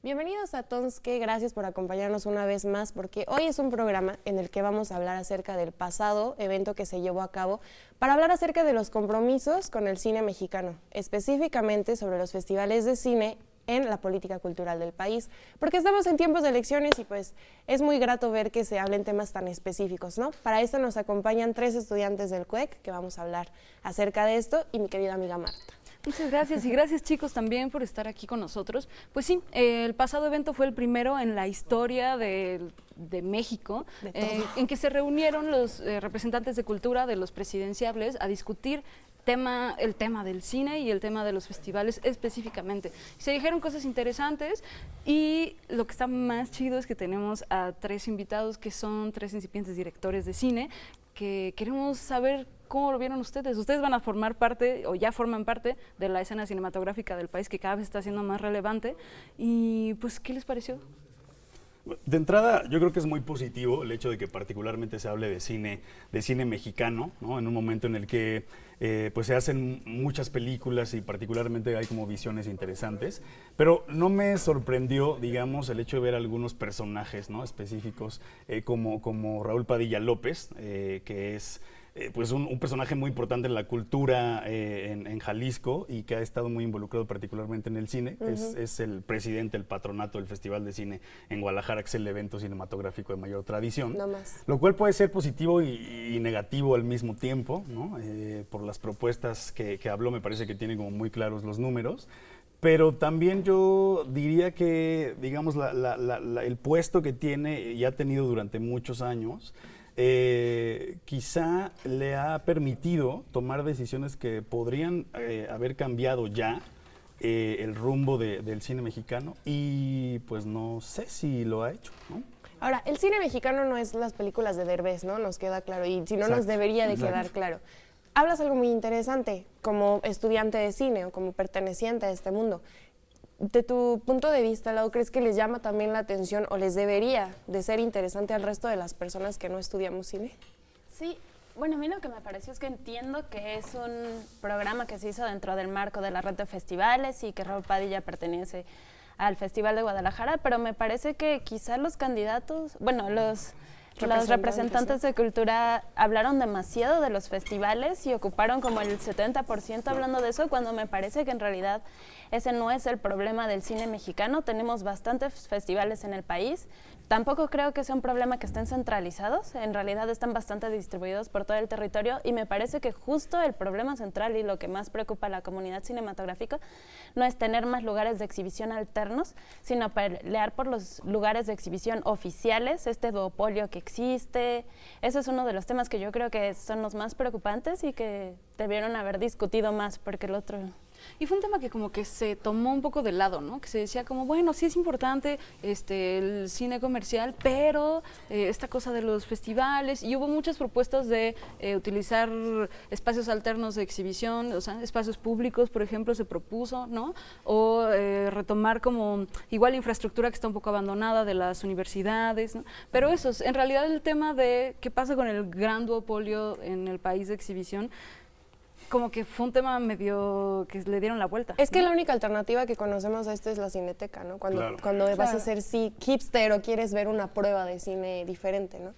Bienvenidos a Tonske, gracias por acompañarnos una vez más porque hoy es un programa en el que vamos a hablar acerca del pasado evento que se llevó a cabo para hablar acerca de los compromisos con el cine mexicano, específicamente sobre los festivales de cine en la política cultural del país, porque estamos en tiempos de elecciones y pues es muy grato ver que se hablen temas tan específicos, ¿no? Para esto nos acompañan 3 estudiantes del CUEC que vamos a hablar acerca de esto y mi querida amiga Marta. Muchas gracias y gracias chicos también por estar aquí con nosotros. Pues sí, el pasado evento fue el primero en la historia de México, en que se reunieron los representantes de cultura de los presidenciables a discutir el tema del cine y el tema de los festivales específicamente. Se dijeron cosas interesantes y lo que está más chido es que tenemos a 3 invitados que son 3 incipientes directores de cine que queremos saber cómo lo vieron ustedes. Ustedes van a formar parte o ya forman parte de la escena cinematográfica del país que cada vez está siendo más relevante y pues ¿qué les pareció? De entrada, yo creo que es muy positivo el hecho de que particularmente se hable de cine mexicano, ¿no? En un momento en el que pues se hacen muchas películas y particularmente hay como visiones interesantes, pero no me sorprendió, digamos, el hecho de ver algunos personajes, ¿no? específicos como Raúl Padilla López, que es pues un personaje muy importante en la cultura en Jalisco y que ha estado muy involucrado particularmente en el cine. Es el presidente del patronato del Festival de Cine en Guadalajara, que es el evento cinematográfico de mayor tradición. No más. Lo cual puede ser positivo y negativo al mismo tiempo, ¿no? Por las propuestas que habló, me parece que tiene como muy claros los números. Pero también yo diría que, digamos, el puesto que tiene y ha tenido durante muchos años, quizá le ha permitido tomar decisiones que podrían haber cambiado ya el rumbo del cine mexicano y pues no sé si lo ha hecho, ¿no? Ahora, el cine mexicano no es las películas de Derbez, ¿no? Nos queda claro y si no nos debería de quedar claro. Hablas algo muy interesante como estudiante de cine o como perteneciente a este mundo. De tu punto de vista, Lau, ¿crees que les llama también la atención o les debería de ser interesante al resto de las personas que no estudiamos cine? Sí, bueno, a mí lo que me pareció es que entiendo que es un programa que se hizo dentro del marco de la red de festivales y que Raúl Padilla pertenece al Festival de Guadalajara, pero me parece que quizá los candidatos, bueno, los representantes de cultura hablaron demasiado de los festivales y ocuparon como el 70% hablando de eso, cuando me parece que en realidad ese no es el problema del cine mexicano. Tenemos bastantes festivales en el país. Tampoco creo que sea un problema que estén centralizados, en realidad están bastante distribuidos por todo el territorio y me parece que justo el problema central y lo que más preocupa a la comunidad cinematográfica no es tener más lugares de exhibición alternos, sino pelear por los lugares de exhibición oficiales, este duopolio que existe. Ese es uno de los temas que yo creo que son los más preocupantes y que debieron haber discutido más, porque el otro... Y fue un tema que como que se tomó un poco de lado, ¿no? Que se decía como, bueno, sí es importante el cine comercial, pero esta cosa de los festivales, y hubo muchas propuestas de utilizar espacios alternos de exhibición, o sea, espacios públicos, por ejemplo, se propuso, ¿no? O retomar como igual infraestructura que está un poco abandonada de las universidades, ¿no? Pero eso, en realidad el tema de qué pasa con el gran duopolio en el país de exhibición, como que fue un tema medio que le dieron la vuelta. Es que la única alternativa que conocemos a esto es la Cineteca, ¿no? Cuando vas a ser hipster o quieres ver una prueba de cine diferente, ¿no?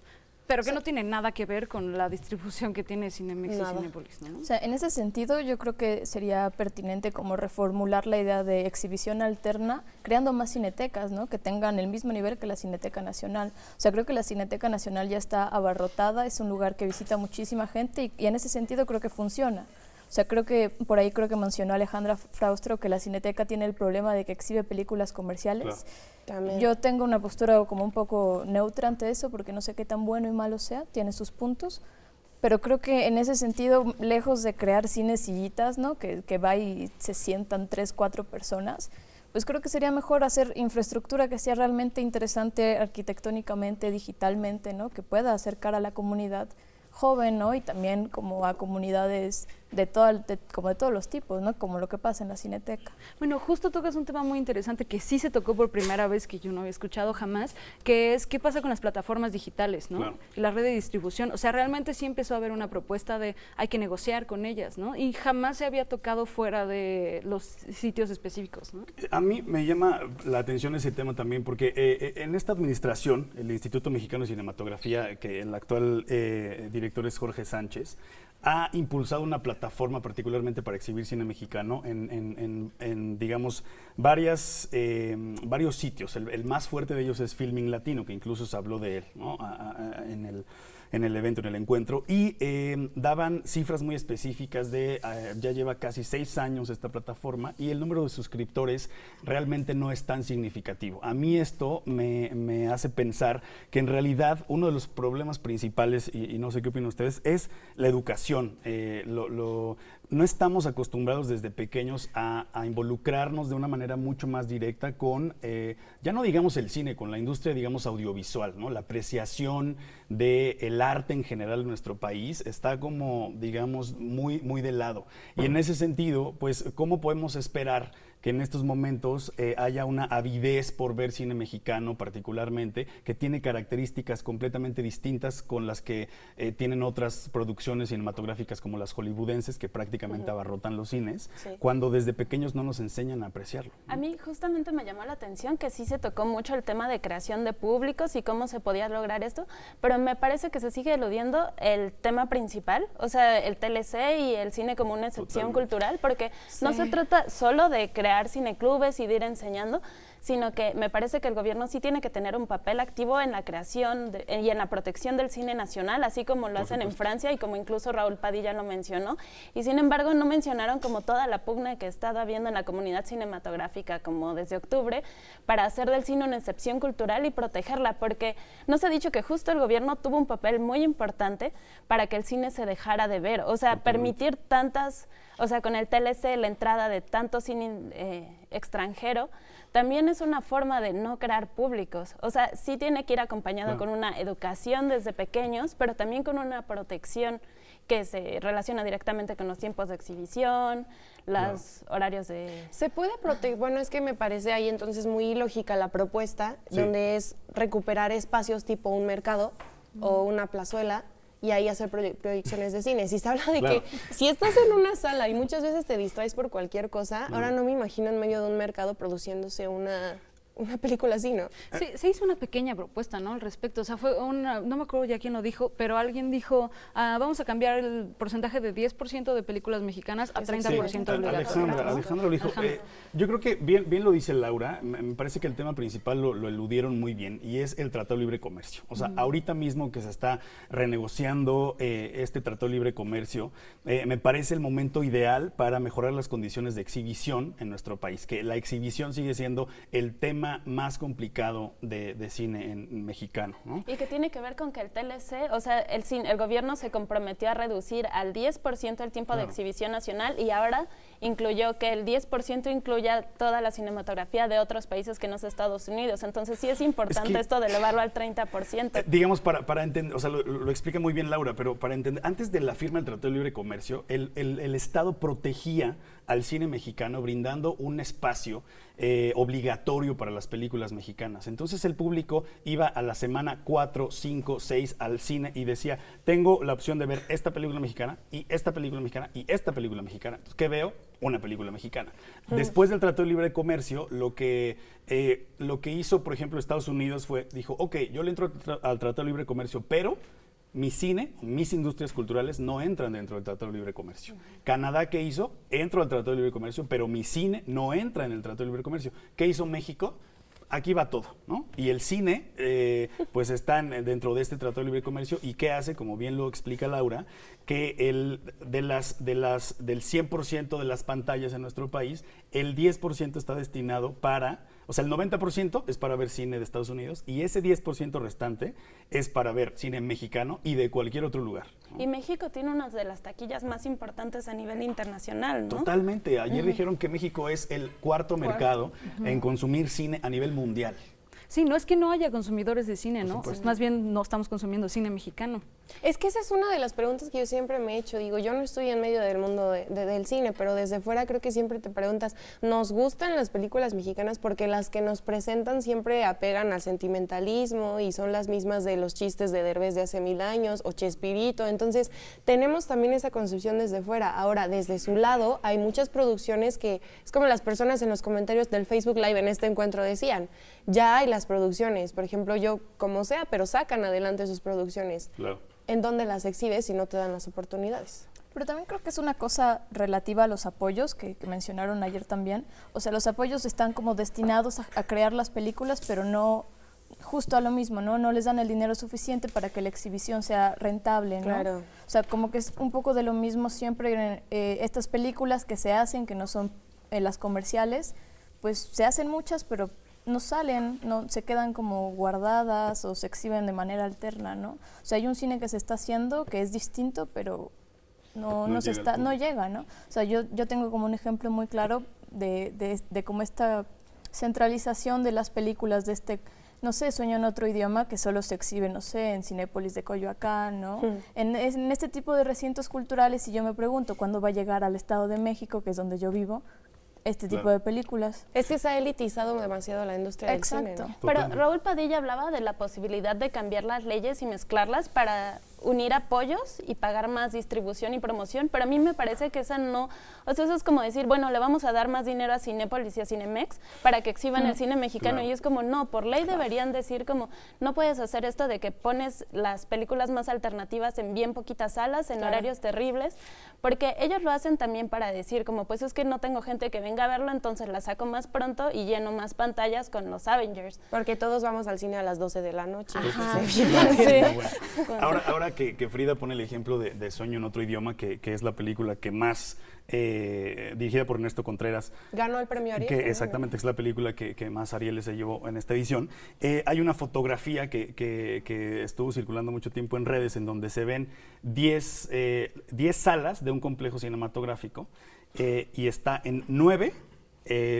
Pero que no tiene nada que ver con la distribución que tiene Cinemex y Cinépolis, ¿no? O sea, en ese sentido yo creo que sería pertinente como reformular la idea de exhibición alterna, creando más cinetecas, ¿no? Que tengan el mismo nivel que la Cineteca Nacional. O sea, creo que la Cineteca Nacional ya está abarrotada, es un lugar que visita muchísima gente y en ese sentido creo que funciona. O sea, por ahí creo que mencionó Alejandra Fraustro que la Cineteca tiene el problema de que exhibe películas comerciales. Claro. Yo tengo una postura como un poco neutra ante eso porque no sé qué tan bueno y malo sea, tiene sus puntos, pero creo que en ese sentido, lejos de crear cines sillitas, ¿no? que va y se sientan 3, 4 personas, pues creo que sería mejor hacer infraestructura que sea realmente interesante arquitectónicamente, digitalmente, ¿no? Que pueda acercar a la comunidad joven, ¿no? Y también como a comunidades como de todos los tipos, ¿no? Como lo que pasa en la Cineteca. Bueno, justo tocas un tema muy interesante que sí se tocó por primera vez, que yo no había escuchado jamás, que es qué pasa con las plataformas digitales, ¿no? Claro. Y la red de distribución. O sea, realmente sí empezó a haber una propuesta de hay que negociar con ellas, ¿no? Y jamás se había tocado fuera de los sitios específicos, ¿no? A mí me llama la atención ese tema también, porque en esta administración, el Instituto Mexicano de Cinematografía, que el actual director es Jorge Sánchez, ha impulsado una plataforma particularmente para exhibir cine mexicano en digamos, varios sitios. El más fuerte de ellos es Filming Latino, que incluso se habló de él, ¿no? En el evento, en el encuentro, y daban cifras muy específicas de, ya lleva casi 6 años esta plataforma, y el número de suscriptores realmente no es tan significativo. A mí esto me hace pensar que en realidad uno de los problemas principales, y no sé qué opinan ustedes, es la educación. No estamos acostumbrados desde pequeños a involucrarnos de una manera mucho más directa con, ya no digamos el cine, con la industria, digamos, audiovisual, ¿no? La apreciación del arte en general en nuestro país está como, digamos, muy, muy de lado. Y en ese sentido, pues, ¿cómo podemos esperar que en estos momentos haya una avidez por ver cine mexicano particularmente, que tiene características completamente distintas con las que tienen otras producciones cinematográficas como las hollywoodenses, que prácticamente abarrotan los cines, cuando desde pequeños no nos enseñan a apreciarlo, ¿no? A mí justamente me llamó la atención que sí se tocó mucho el tema de creación de públicos y cómo se podía lograr esto, pero me parece que se sigue eludiendo el tema principal, o sea, el TLC y el cine como una excepción cultural, porque no se trata solo de crear cineclubes y de ir enseñando, sino que me parece que el gobierno sí tiene que tener un papel activo en la creación y en la protección del cine nacional, así como lo hacen en Francia y como incluso Raúl Padilla lo mencionó, y sin embargo no mencionaron como toda la pugna que estaba habiendo en la comunidad cinematográfica como desde octubre para hacer del cine una excepción cultural y protegerla, porque no se ha dicho que justo el gobierno tuvo un papel muy importante para que el cine se dejara de ver, o sea, permitir tantas, o sea, con el TLC la entrada de tanto cine extranjero, también es una forma de no crear públicos. O sea, sí tiene que ir acompañado con una educación desde pequeños, pero también con una protección que se relaciona directamente con los tiempos de exhibición, los horarios de... ¿Se puede proteger? Bueno, es que me parece ahí entonces muy lógica la propuesta, donde es recuperar espacios tipo un mercado o una plazuela, y ahí hacer proyecciones de cine. Si se habla de que si estás en una sala y muchas veces te distraes por cualquier cosa, ahora no me imagino en medio de un mercado produciéndose una película así, ¿no? Sí, se hizo una pequeña propuesta, ¿no? Al respecto, o sea, fue no me acuerdo ya quién lo dijo, pero alguien dijo, vamos a cambiar el porcentaje de 10% de películas mexicanas a 30% obligatorio. Alejandra lo dijo. Yo creo que bien lo dice Laura, me parece que el tema principal lo eludieron muy bien, y es el Tratado de Libre Comercio. O sea, ahorita mismo que se está renegociando este Tratado de Libre Comercio, me parece el momento ideal para mejorar las condiciones de exhibición en nuestro país, que la exhibición sigue siendo el tema más complicado de cine mexicano, ¿no? Y que tiene que ver con que el TLC, o sea, el gobierno se comprometió a reducir al 10% el tiempo de exhibición nacional, y ahora incluyó que el 10% incluya toda la cinematografía de otros países que no es Estados Unidos. Entonces sí es importante esto de elevarlo al 30%. Digamos, para entender, o sea, lo explica muy bien Laura, pero para entender, antes de la firma del Tratado de Libre Comercio, el Estado protegía al cine mexicano brindando un espacio obligatorio para las películas mexicanas. Entonces el público iba a la semana 4, 5, 6 al cine y decía, tengo la opción de ver esta película mexicana y esta película mexicana y esta película mexicana. Entonces, ¿qué veo? Una película mexicana. Después del Tratado de Libre Comercio, lo que hizo, por ejemplo, Estados Unidos dijo, ok, yo le entro al Tratado de Libre Comercio, pero mi cine, mis industrias culturales no entran dentro del Tratado de Libre Comercio. Canadá, ¿qué hizo? Entró al Tratado de Libre Comercio, pero mi cine no entra en el Tratado de Libre Comercio. ¿Qué hizo México? Aquí va todo, ¿no? Y el cine, pues están dentro de este Tratado de Libre Comercio, y ¿qué hace? Como bien lo explica Laura, que del 100% de las pantallas en nuestro país, el 10% está destinado para, o sea, el 90% es para ver cine de Estados Unidos, y ese 10% restante es para ver cine mexicano y de cualquier otro lugar, ¿no? Y México tiene una de las taquillas más importantes a nivel internacional, ¿no? Totalmente. Ayer dijeron que México es el cuarto mercado en consumir cine a nivel mundial. Sí, no es que no haya consumidores de cine, ¿no? Pues más bien no estamos consumiendo cine mexicano. Es que esa es una de las preguntas que yo siempre me he hecho. Digo, yo no estoy en medio del mundo del cine, pero desde fuera creo que siempre te preguntas, ¿nos gustan las películas mexicanas? Porque las que nos presentan siempre apegan al sentimentalismo y son las mismas de los chistes de Derbez de hace 1000 años o Chespirito. Entonces, tenemos también esa concepción desde fuera. Ahora, desde su lado, hay muchas producciones que, es como las personas en los comentarios del Facebook Live en este encuentro decían, ya hay las producciones, por ejemplo, yo como sea, pero sacan adelante sus producciones. Claro. ¿En dónde las exhibes si no te dan las oportunidades? Pero también creo que es una cosa relativa a los apoyos que mencionaron ayer también. O sea, los apoyos están como destinados a crear las películas, pero no justo a lo mismo, ¿no? No les dan el dinero suficiente para que la exhibición sea rentable, ¿no? Claro. O sea, como que es un poco de lo mismo siempre estas películas que se hacen, que no son las comerciales, pues se hacen muchas, pero no salen, no se quedan como guardadas o se exhiben de manera alterna, ¿no? O sea, hay un cine que se está haciendo que es distinto, pero no llega, ¿no? O sea, yo tengo como un ejemplo muy claro de cómo esta centralización de las películas de este, no sé, Sueño en otro idioma, que solo se exhibe, no sé, en Cinépolis de Coyoacán, ¿no? En este tipo de recintos culturales, y yo me pregunto, ¿cuándo va a llegar al Estado de México, que es donde yo vivo, este tipo de películas? Es que se ha elitizado demasiado la industria del cine, ¿no? Pero Raúl Padilla hablaba de la posibilidad de cambiar las leyes y mezclarlas para unir apoyos y pagar más distribución y promoción, pero a mí me parece que esa no, o sea, eso es como decir, bueno, le vamos a dar más dinero a Cinépolis y a Cinemex para que exhiban el cine mexicano, Claro. y es como, no, por ley deberían decir como, no puedes hacer esto de que pones las películas más alternativas en bien poquitas salas, en horarios terribles, porque ellos lo hacen también para decir como, pues es que no tengo gente que venga a verlo, entonces la saco más pronto y lleno más pantallas con los Avengers. Porque todos vamos al cine a las 12 de la noche. Ajá. Claro, Sí. bueno. Ahora que Frida pone el ejemplo de Sueño en otro idioma, que es la película que más, dirigida por Ernesto Contreras, Ganó el premio Ariel. que exactamente es la película que más Arieles se llevó en esta edición. Hay una fotografía que estuvo circulando mucho tiempo en redes en donde se ven 10 salas de un complejo cinematográfico y está en 9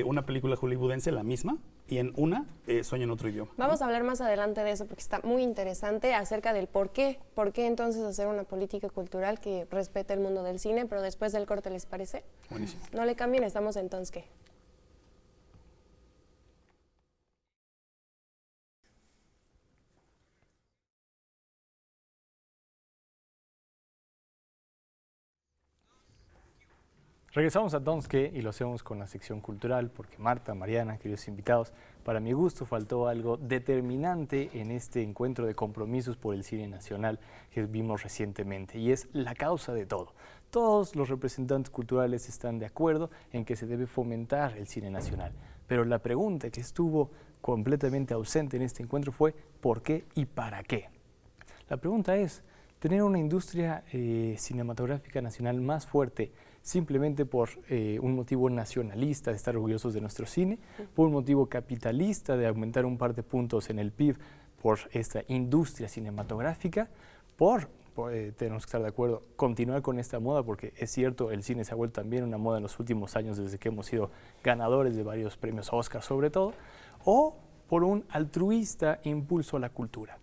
una película hollywoodense, la misma, y en una Sueño en otro idioma. Vamos a hablar más adelante de eso porque está muy interesante acerca del por qué entonces hacer una política cultural que respete el mundo del cine, pero después del corte, ¿les parece? Buenísimo. No le cambien, estamos entonces ¿qué? Regresamos a Donske y lo hacemos con la sección cultural porque Marta, Mariana, queridos invitados, para mi gusto faltó algo determinante en este encuentro de compromisos por el cine nacional que vimos recientemente y es la causa de todo. Todos los representantes culturales están de acuerdo en que se debe fomentar el cine nacional, pero la pregunta que estuvo completamente ausente en este encuentro fue ¿por qué y para qué? La pregunta es, ¿tener una industria cinematográfica nacional más fuerte simplemente por un motivo nacionalista de estar orgullosos de nuestro cine, por un motivo capitalista de aumentar un par de puntos en el PIB por esta industria cinematográfica, tenemos que estar de acuerdo, continuar con esta moda porque es cierto, el cine se ha vuelto también una moda en los últimos años desde que hemos sido ganadores de varios premios Oscar sobre todo, o por un altruista impulso a la cultura.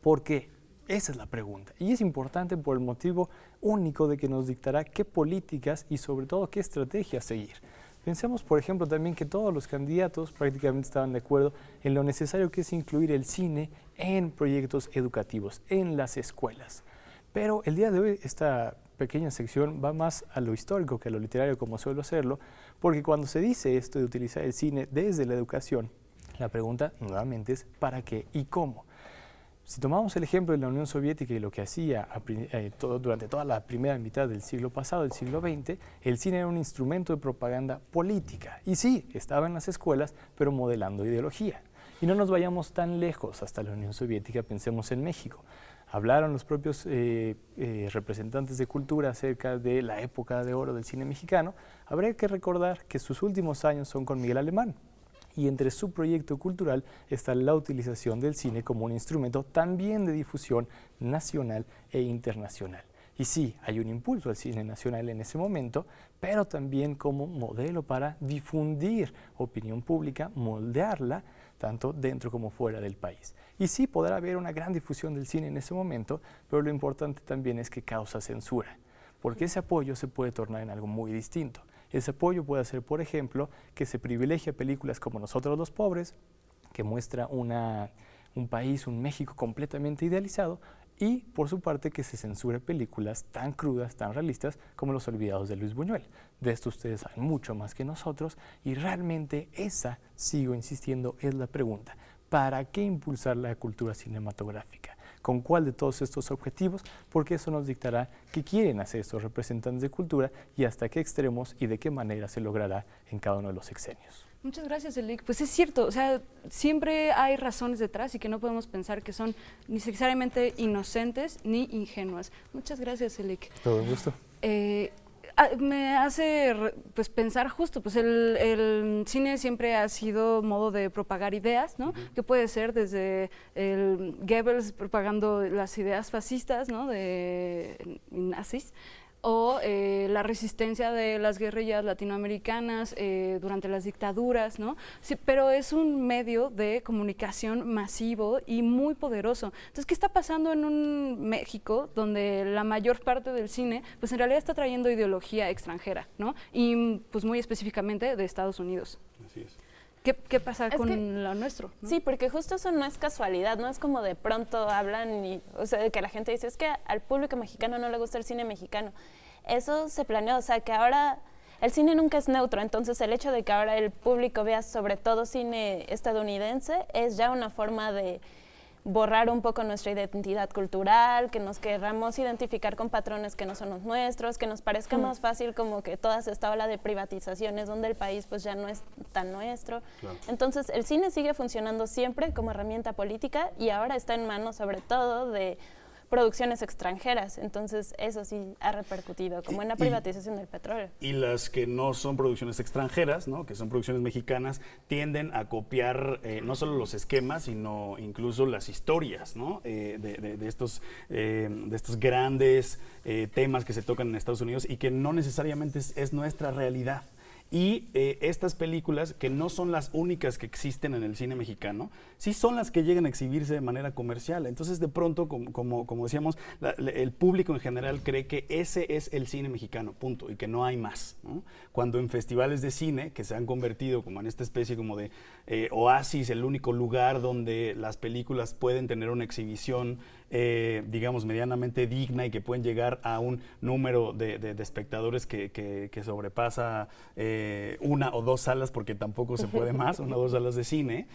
¿Por qué? Esa es la pregunta y es importante por el motivo único de que nos dictará qué políticas y sobre todo qué estrategias seguir. Pensemos, por ejemplo, también que todos los candidatos prácticamente estaban de acuerdo en lo necesario que es incluir el cine en proyectos educativos, en las escuelas. Pero el día de hoy esta pequeña sección va más a lo histórico que a lo literario como suelo hacerlo, porque cuando se dice esto de utilizar el cine desde la educación, la pregunta nuevamente es ¿para qué y cómo? Si tomamos el ejemplo de la Unión Soviética y lo que hacía durante toda la primera mitad del siglo pasado, del siglo XX, el cine era un instrumento de propaganda política. Y sí, estaba en las escuelas, pero modelando ideología. Y no nos vayamos tan lejos hasta la Unión Soviética, pensemos en México. Hablaron los propios representantes de cultura acerca de la época de oro del cine mexicano. Habría que recordar que sus últimos años son con Miguel Alemán. Y entre su proyecto cultural está la utilización del cine como un instrumento también de difusión nacional e internacional. Y sí, hay un impulso al cine nacional en ese momento, pero también como modelo para difundir opinión pública, moldearla tanto dentro como fuera del país. Y sí, podrá haber una gran difusión del cine en ese momento, pero lo importante también es que causa censura, porque ese apoyo se puede tornar en algo muy distinto. Ese apoyo puede ser, por ejemplo, que se privilegie películas como Nosotros los Pobres, que muestra un país, un México completamente idealizado, y por su parte que se censure películas tan crudas, tan realistas como Los Olvidados de Luis Buñuel. De esto ustedes saben mucho más que nosotros y realmente esa, sigo insistiendo, es la pregunta. ¿Para qué impulsar la cultura cinematográfica? ¿Con cuál de todos estos objetivos? Porque eso nos dictará qué quieren hacer estos representantes de cultura y hasta qué extremos y de qué manera se logrará en cada uno de los sexenios. Muchas gracias, Elic. Pues es cierto, o sea, siempre hay razones detrás y que no podemos pensar que son ni necesariamente inocentes ni ingenuas. Muchas gracias, Elic. Todo un gusto. Me hace pues pensar justo, pues el cine siempre ha sido modo de propagar ideas, ¿no? Que puede ser desde el Goebbels propagando las ideas fascistas, ¿no? De nazis, o la resistencia de las guerrillas latinoamericanas durante las dictaduras, ¿no? Sí, pero es un medio de comunicación masivo y muy poderoso. Entonces, ¿qué está pasando en un México donde la mayor parte del cine, pues en realidad está trayendo ideología extranjera, ¿no? Y pues muy específicamente de Estados Unidos. Así es. ¿Qué pasa con lo nuestro, ¿no? Sí, porque justo eso no es casualidad, no es como de pronto hablan y, o sea, que la gente dice, es que al público mexicano no le gusta el cine mexicano. Eso se planeó, o sea, que ahora el cine nunca es neutro, entonces el hecho de que ahora el público vea sobre todo cine estadounidense es ya una forma de borrar un poco nuestra identidad cultural, que nos querramos identificar con patrones que no son los nuestros, que nos parezca más fácil como que toda esta ola de privatizaciones donde el país pues ya no es tan nuestro. Claro. Entonces el cine sigue funcionando siempre como herramienta política y ahora está en manos sobre todo de producciones extranjeras, entonces eso sí ha repercutido, como en la privatización del petróleo. Y las que no son producciones extranjeras, ¿no? Que son producciones mexicanas, tienden a copiar no solo los esquemas, sino incluso las historias, ¿no? de estos grandes temas que se tocan en Estados Unidos y que no necesariamente es nuestra realidad. Y estas películas, que no son las únicas que existen en el cine mexicano, sí son las que llegan a exhibirse de manera comercial. Entonces, de pronto, como decíamos, el público en general cree que ese es el cine mexicano, punto, y que no hay más, ¿no? Cuando en festivales de cine, que se han convertido como en esta especie como de oasis, el único lugar donde las películas pueden tener una exhibición, digamos, medianamente digna y que pueden llegar a un número de espectadores que sobrepasa una o dos salas, porque tampoco se puede más, una o dos salas de cine,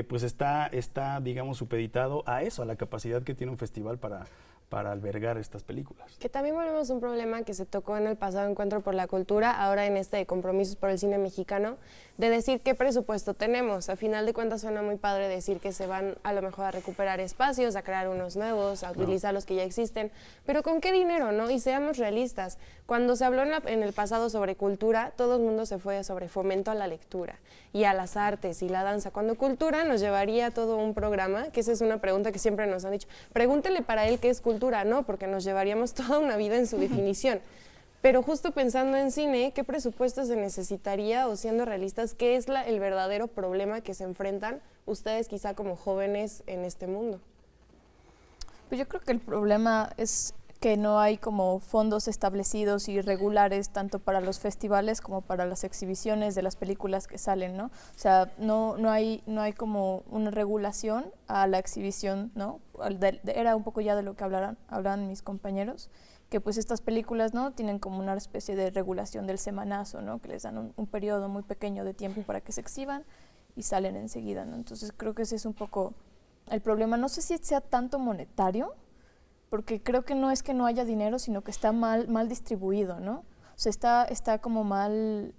pues está, digamos, supeditado a eso, a la capacidad que tiene un festival para albergar estas películas. Que también volvemos a un problema que se tocó en el pasado Encuentro por la Cultura, ahora en este de Compromisos por el Cine Mexicano, de decir qué presupuesto tenemos. A final de cuentas suena muy padre decir que se van a lo mejor a recuperar espacios, a crear unos nuevos, a utilizar los que ya existen, pero ¿con qué dinero, no? Y seamos realistas. Cuando se habló en el pasado sobre cultura, todo el mundo se fue sobre fomento a la lectura y a las artes y la danza, cuando cultura nos llevaría a todo un programa, que esa es una pregunta que siempre nos han dicho, pregúntele para él qué es cultura, no, porque nos llevaríamos toda una vida en su definición. Pero justo pensando en cine, ¿qué presupuesto se necesitaría? O siendo realistas, ¿qué es el verdadero problema que se enfrentan ustedes quizá como jóvenes en este mundo? Pues yo creo que el problema es que no hay como fondos establecidos y regulares tanto para los festivales como para las exhibiciones de las películas que salen, ¿no? O sea, no hay como una regulación a la exhibición, ¿no? Era un poco ya de lo que hablaban mis compañeros, que pues estas películas, ¿no? Tienen como una especie de regulación del semanazo, ¿no? Que les dan un periodo muy pequeño de tiempo para que se exhiban y salen enseguida, ¿no? Entonces creo que ese es un poco el problema. No sé si sea tanto monetario, porque creo que no es que no haya dinero, sino que está mal distribuido, ¿no? O sea, está como mal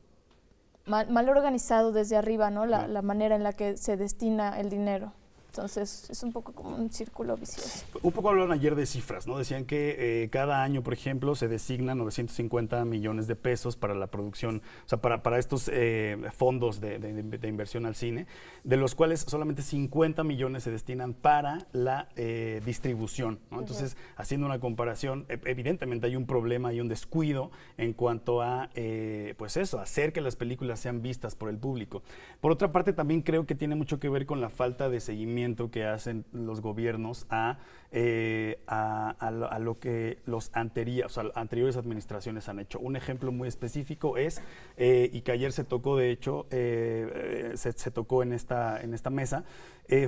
organizado desde arriba, ¿no? La manera en la que se destina el dinero. Entonces es un poco como un círculo vicioso. Un poco hablaron ayer de cifras, ¿no? Decían que cada año, por ejemplo, se designan 950 millones de pesos para la producción, o sea, para estos fondos de inversión al cine, de los cuales solamente 50 millones se destinan para la distribución, ¿no? Entonces, haciendo una comparación, evidentemente hay un problema y un descuido en cuanto a, pues eso, hacer que las películas sean vistas por el público. Por otra parte, también creo que tiene mucho que ver con la falta de seguimiento que hacen los gobiernos a lo que los anteriores administraciones han hecho. Un ejemplo muy específico es, y que ayer se tocó, de hecho, se tocó en esta mesa,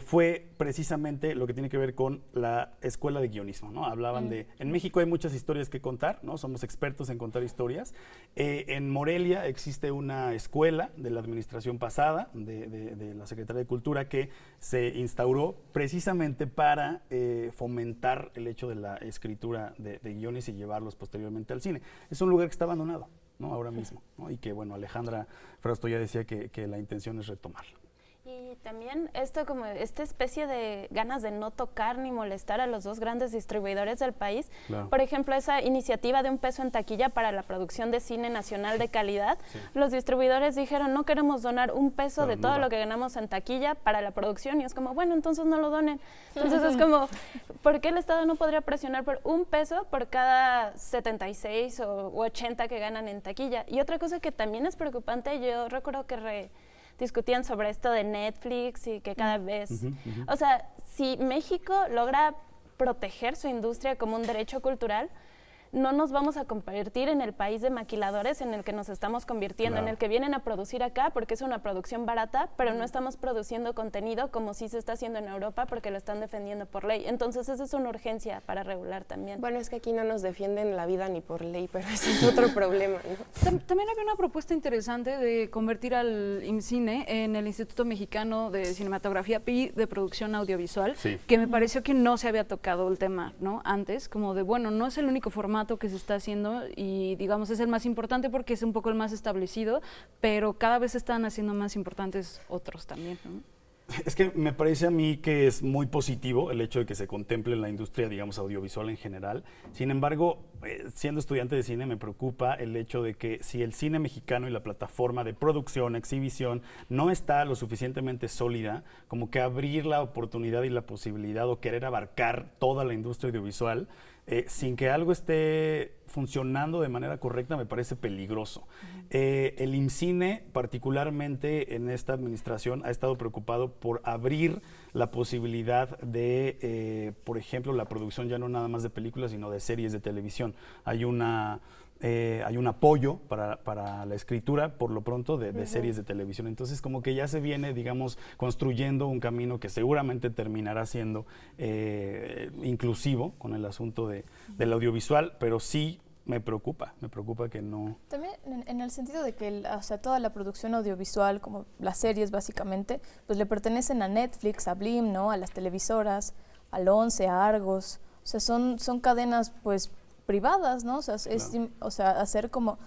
fue precisamente lo que tiene que ver con la escuela de guionismo, ¿no? Hablaban de, en México hay muchas historias que contar, ¿no? Somos expertos en contar historias. En Morelia existe una escuela de la administración pasada, de la Secretaría de Cultura, que se instauró precisamente para fomentar el hecho de la escritura de guiones y llevarlos posteriormente al cine. Es un lugar que está abandonado, ¿no? Ahora mismo, ¿no? Y que, bueno, Alejandra Frausto ya decía que la intención es retomarlo. Y también como esta especie de ganas de no tocar ni molestar a los dos grandes distribuidores del país. Claro. Por ejemplo, esa iniciativa de 1 peso en taquilla para la producción de cine nacional de calidad. Sí. Los distribuidores dijeron, no queremos donar 1 peso claro, de todo lo que ganamos en taquilla para la producción. Y es como, bueno, entonces no lo donen. Entonces es como, ¿por qué el Estado no podría presionar por 1 peso por cada 76 o 80 que ganan en taquilla? Y otra cosa que también es preocupante, yo recuerdo que discutían sobre esto de Netflix y que cada vez, o sea, si México logra proteger su industria como un derecho cultural, no nos vamos a convertir en el país de maquiladores en el que nos estamos convirtiendo, claro, en el que vienen a producir acá porque es una producción barata, pero no estamos produciendo contenido como sí se está haciendo en Europa porque lo están defendiendo por ley. Entonces esa es una urgencia para regular también. Bueno, es que aquí no nos defienden la vida ni por ley, pero ese es otro problema, ¿no? También había una propuesta interesante de convertir al IMCINE en el Instituto Mexicano de Cinematografía y de Producción Audiovisual, sí, que me pareció que no se había tocado el tema, ¿no? Antes, como de, bueno, no es el único formato que se está haciendo y digamos es el más importante porque es un poco el más establecido, pero cada vez se están haciendo más importantes otros también, ¿no? Es que me parece a mí que es muy positivo el hecho de que se contemple la industria, digamos, audiovisual en general. Sin embargo, siendo estudiante de cine me preocupa el hecho de que si el cine mexicano y la plataforma de producción, exhibición, no está lo suficientemente sólida, como que abrir la oportunidad y la posibilidad o querer abarcar toda la industria audiovisual, sin que algo esté funcionando de manera correcta, me parece peligroso. El IMCINE, particularmente en esta administración, ha estado preocupado por abrir la posibilidad de, por ejemplo, la producción ya no nada más de películas, sino de series de televisión. Hay un apoyo para la escritura, por lo pronto, de series de televisión. Entonces, como que ya se viene, digamos, construyendo un camino que seguramente terminará siendo inclusivo con el asunto del audiovisual, pero sí me preocupa que no... También en el sentido de que o sea, toda la producción audiovisual, como las series básicamente, pues le pertenecen a Netflix, a Blim, ¿no? A las televisoras, al 11, a Argos. O sea, son cadenas, pues, privadas, ¿no? O sea, claro, hacer como,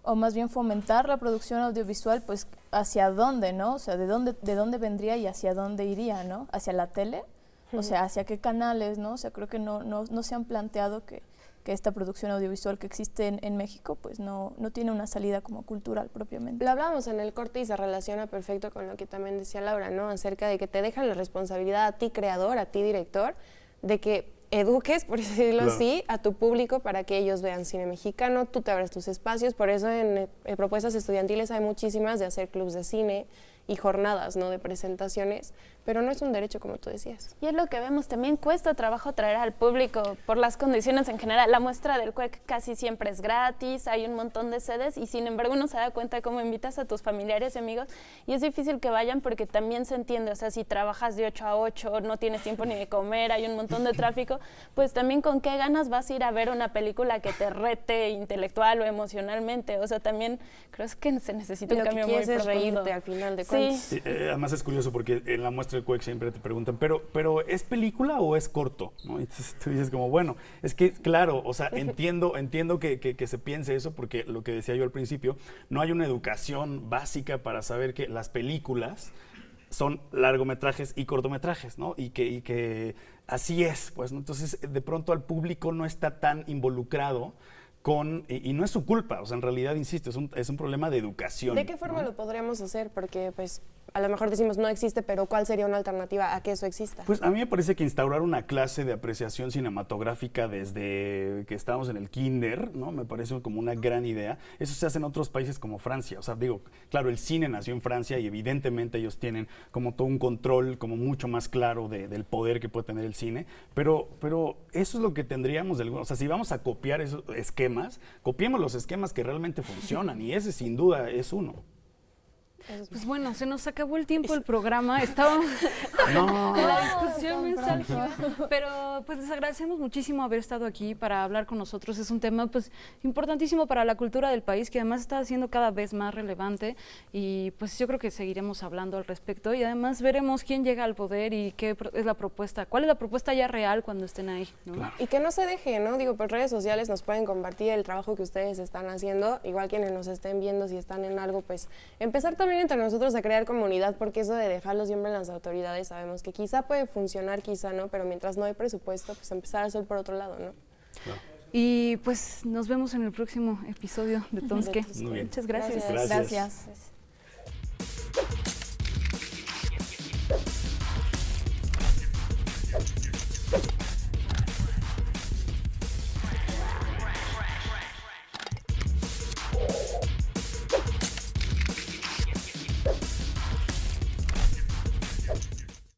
o más bien fomentar la producción audiovisual, pues, ¿hacia dónde, no? O sea, ¿de dónde vendría y hacia dónde iría, no? ¿Hacia la tele? O sea, ¿hacia qué canales, no? O sea, creo que no se han planteado que esta producción audiovisual que existe en México, pues, no tiene una salida como cultural propiamente. Lo hablábamos en el corte y se relaciona perfecto con lo que también decía Laura, ¿no? Acerca de que te dejan la responsabilidad a ti creador, a ti director, de que eduques, por decirlo claro, así, a tu público para que ellos vean cine mexicano, tú te abres tus espacios, por eso en propuestas estudiantiles hay muchísimas de hacer clubs de cine y jornadas, ¿no? De presentaciones, pero no es un derecho como tú decías. Y es lo que vemos, también cuesta trabajo traer al público por las condiciones en general. La muestra del CUEC casi siempre es gratis, hay un montón de sedes y sin embargo uno se da cuenta cómo invitas a tus familiares y amigos y es difícil que vayan porque también se entiende, o sea, si trabajas de 8 a 8, no tienes tiempo ni de comer, hay un montón de tráfico, pues también con qué ganas vas a ir a ver una película que te rete intelectual o emocionalmente, o sea, también creo que se necesita un cambio muy profundo. Lo que quieres es reírte al final de cuentas. Sí. Además es curioso porque en la muestra del CUEC siempre te preguntan, pero ¿es película o es corto? ¿No? Entonces tú dices como, bueno, es que claro, o sea, entiendo que se piense eso porque lo que decía yo al principio, no hay una educación básica para saber que las películas son largometrajes y cortometrajes, ¿no? Y que así es, pues, ¿no? Entonces, de pronto al público no está tan involucrado y no es su culpa, o sea, en realidad, insisto, es un problema de educación. ¿De qué forma lo podríamos hacer? Porque, pues, a lo mejor decimos no existe, pero ¿cuál sería una alternativa a que eso exista? Pues a mí me parece que instaurar una clase de apreciación cinematográfica desde que estábamos en el kinder, ¿no? Me parece como una gran idea. Eso se hace en otros países como Francia. O sea, digo, claro, el cine nació en Francia y evidentemente ellos tienen como todo un control como mucho más claro del poder que puede tener el cine, pero eso es lo que tendríamos, o sea, si vamos a copiar esos esquemas, copiemos los esquemas que realmente funcionan y ese sin duda es uno. Pues bueno, se nos acabó el tiempo del programa, estábamos No. en la discusión mental, pero pues les agradecemos muchísimo haber estado aquí para hablar con nosotros. Es un tema pues importantísimo para la cultura del país, que además está siendo cada vez más relevante, y pues yo creo que seguiremos hablando al respecto, y además veremos quién llega al poder y qué es la propuesta, cuál es la propuesta ya real cuando estén ahí, ¿no? Claro. Y que no se deje, ¿no? Digo, por redes sociales nos pueden compartir el trabajo que ustedes están haciendo, igual quienes nos estén viendo, si están en algo, pues empezar también entre nosotros a crear comunidad, porque eso de dejarlo siempre en las autoridades, sabemos que quizá puede funcionar, quizá no, pero mientras no hay presupuesto, pues empezar a hacer por otro lado, ¿no? Claro. Y pues nos vemos en el próximo episodio de Tonske. Muy bien. Muchas gracias. Gracias. Gracias.